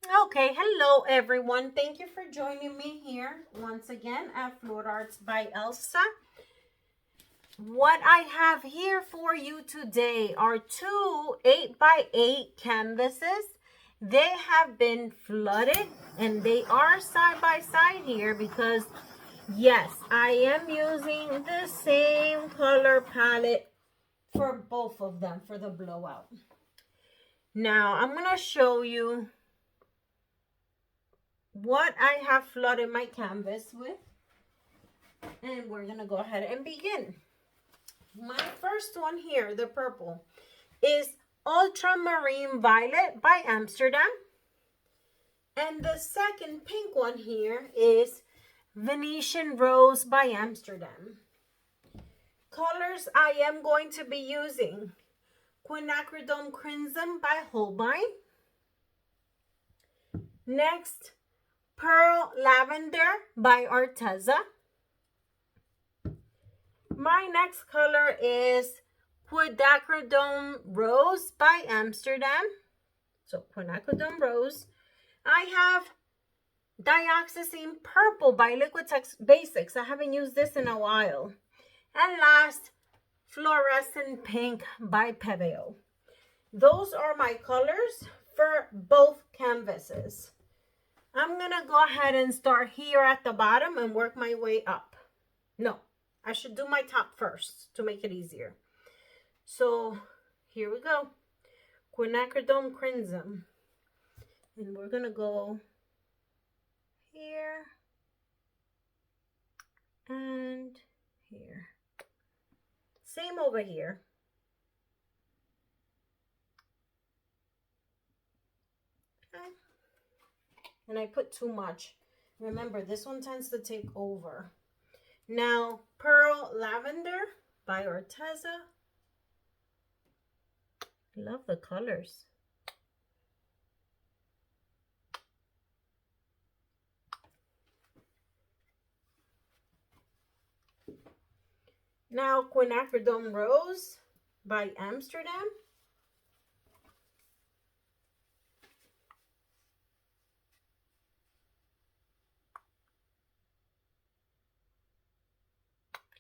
Okay, hello everyone. Thank you for joining me here once again at Fluid Arts by Elsa. What I have here for you today are two 8x8 canvases. They have been flooded and they are side by side here because yes, I am using the same color palette for both of them for the blowout. Now I'm going to show you what I have flooded my canvas with, and we're gonna go ahead and begin. My first one here, the purple, is Ultramarine Violet by Amsterdam, and the second pink one here is Venetian Rose by Amsterdam. Colors I am going to be using: Quinacridone Crimson by Holbein. Next, Pearl Lavendar by Arteza. My next color is Quinacridone Rose by Amsterdam. So Quinacridone Rose. I have Dioxazine Purple by Liquitex Basics. I haven't used this in a while. And last, Fluorescent Pink by Pebeo. Those are my colors for both canvases. I'm going to go ahead and start here at the bottom and work my way up. No, I should do my top first to make it easier. So here we go. Quinacridone Crimson. And we're going to go here and here. Same over here. Okay. And I put too much. Remember, this one tends to take over. Now, Pearl Lavendar by Arteza. Love the colors. Now, Quinacridone Rose by Amsterdam.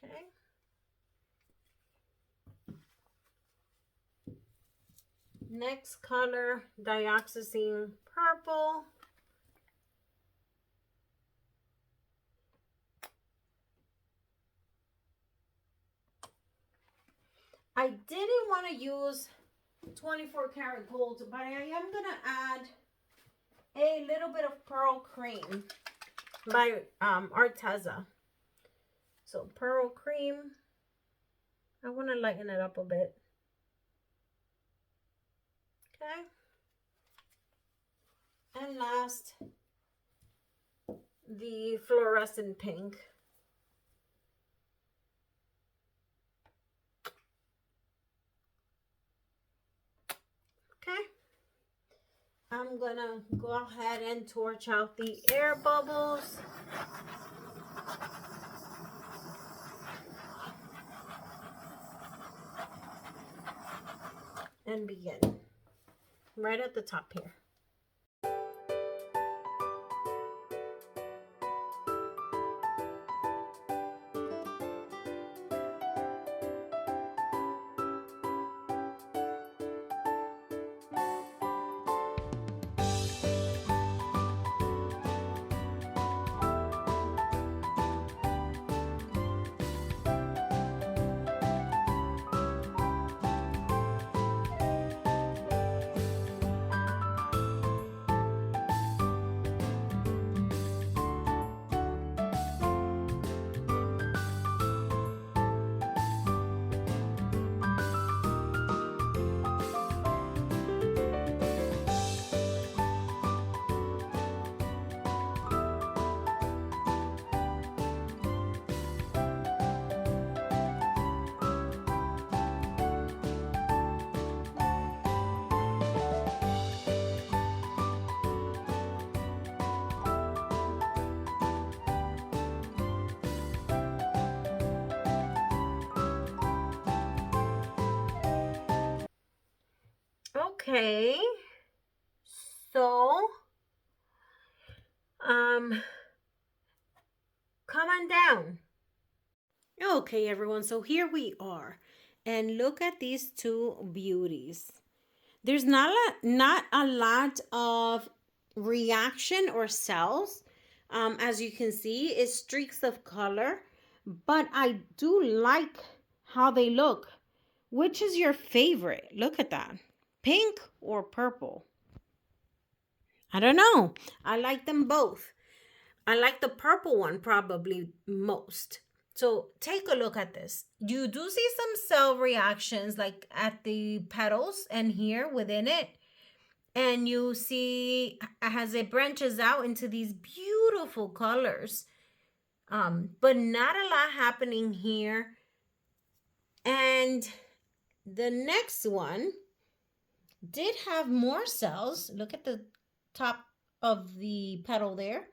Okay. Next color, Dioxazine Purple. I didn't want to use 24 karat gold, but I am going to add a little bit of Pearl Cream by Arteza. So Pearl Cream, I want to lighten it up a bit. Okay. And last, the Fluorescent Pink. Okay. I'm gonna go ahead and torch out the air bubbles. And begin. Right at the top here. Okay, so Come on down. Okay, everyone, so here we are. And look at these two beauties. There's not a lot of reaction or cells. As you can see, it's streaks of color. But I do like how they look. Which is your favorite? Look at that. Pink or purple? I don't know. I like them both. I like the purple one probably most. So take a look at this. You do see some cell reactions like at the petals and here within it. And you see as it branches out into these beautiful colors. But not a lot happening here. And the next one did have more cells. Look at the top of the petal there.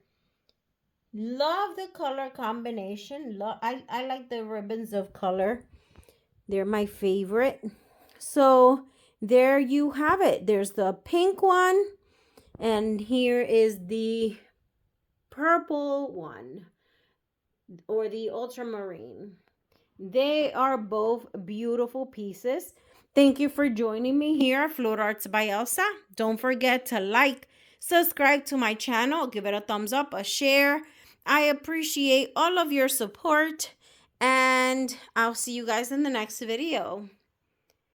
Love the color combination. I like the ribbons of color. They're my favorite. So there you have it. There's the pink one. And here is the purple one. Or the ultramarine. They are both beautiful pieces. Thank you for joining me here at Float Arts by Elsa. Don't forget to like, subscribe to my channel, give it a thumbs up, a share. I appreciate all of your support, and I'll see you guys in the next video.